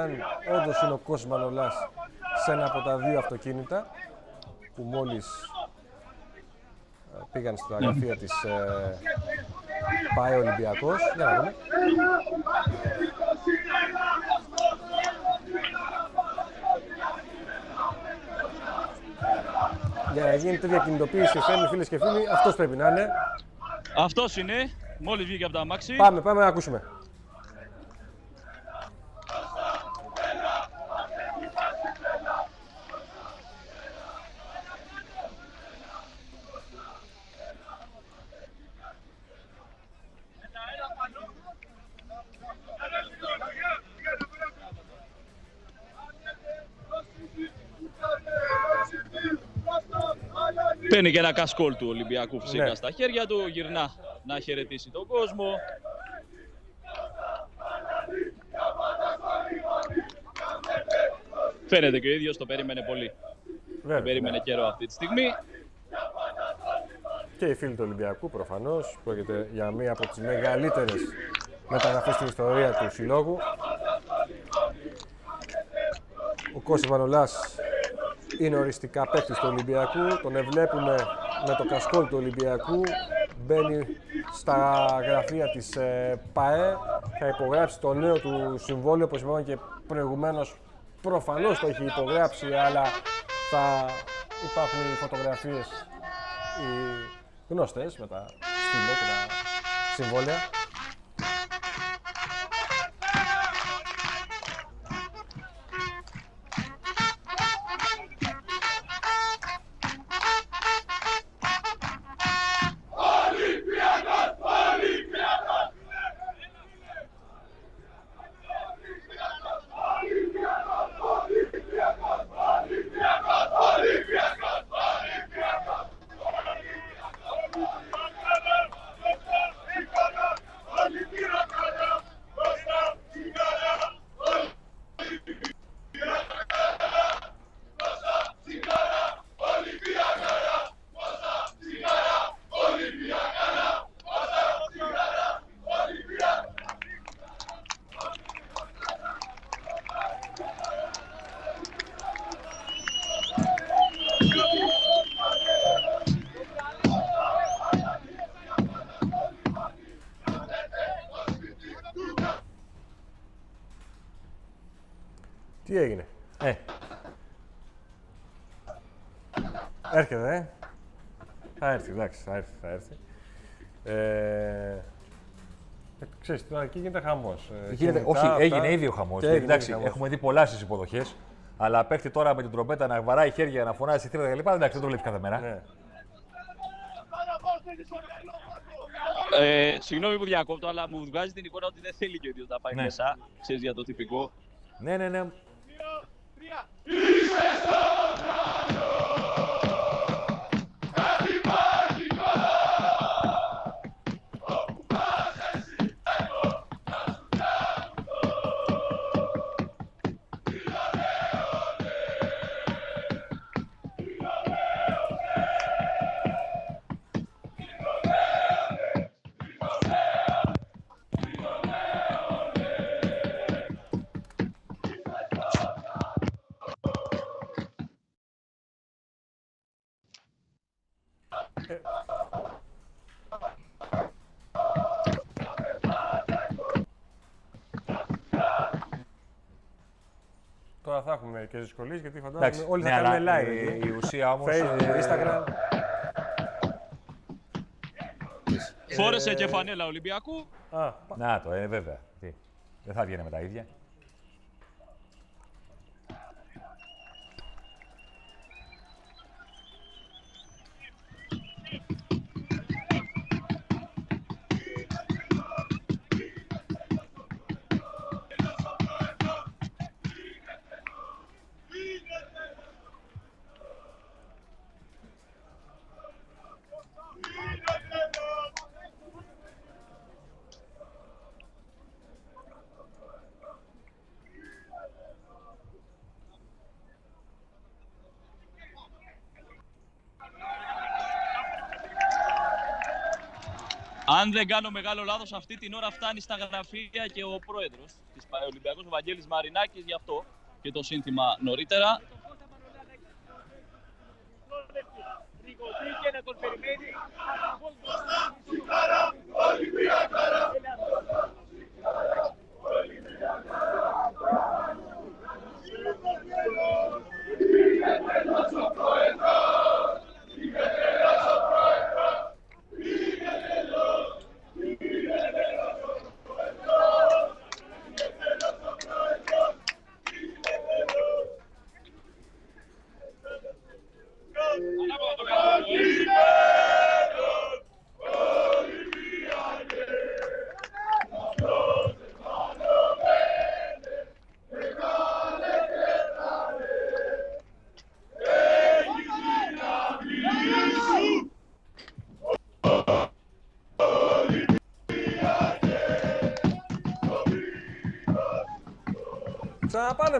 αν όντως είναι ο Κώστας Μανολάς σε ένα από τα δύο αυτοκίνητα που μόλις πήγαν στα γραφεία της ΠΑΕ Ολυμπιακός. Για να δούμε. Για να γίνει τέτοια κινητοποίηση, φίλες και φίλοι, αυτός πρέπει να είναι. Αυτός είναι, μόλις βγήκε από τα αμάξι. Πάμε να ακούσουμε. Παίρνει και ένα κασκόλ του Ολυμπιακού φυσικά στα χέρια του, γυρνά να χαιρετήσει τον κόσμο. Φαίνεται και ο ίδιος το περίμενε πολύ. Βέβαια, το περίμενε καιρό αυτή τη στιγμή. Και οι φίλοι του Ολυμπιακού προφανώς, πρόκειται για μία από τις μεγαλύτερες μεταγραφές στην ιστορία του συλλόγου. Ο Κώστας Μανολάς είναι οριστικά παίκτης του Ολυμπιακού, τον ευλέπουμε με το κασκόλ του Ολυμπιακού, μπαίνει στα γραφεία της ΠΑΕ, θα υπογράψει το νέο του συμβόλαιο, όπως είπαμε και προηγουμένως, προφανώς το έχει υπογράψει, αλλά θα υπάρχουν οι φωτογραφίες, οι γνωστές με τα στήλο και τα συμβόλαια. Τι έγινε? Έρχεται, Θα έρθει, εντάξει, θα έρθει. Ξέρεις, τώρα εκεί γίνεται χαμός. Όχι, έγινε ήδη ο χαμός. Εντάξει, έχουμε δει πολλά στις υποδοχές. Αλλά παίχτη τώρα με την τρομπέτα να βαράει χέρια, να φωνάζει θύματα κλπ. Εντάξει, δεν το βλέπεις κάθε μέρα. Ναι. Συγγνώμη που διακόπτω, αλλά μου βγάζει την εικόνα ότι δεν θέλει και ο ίδιος να πάει μέσα. Ξέρεις για το τυπικό. Ναι. Τώρα θα έχουμε μερικές δυσκολίες γιατί φαντάζομαι όλοι θα κάνουν live. Η ουσία όμως. Facebook, Instagram. Φόρεσε και φανέλα Ολυμπιακού. Να το, βέβαια. Δεν θα βγαίνει με τα ίδια. Αν δεν κάνω μεγάλο λάθος, αυτή την ώρα φτάνει στα γραφεία και ο πρόεδρος της Ολυμπιακός, ο Βαγγέλης Μαρινάκης, γι' αυτό και το σύνθημα νωρίτερα. Και να τον περιμένει. Ξαναπάνε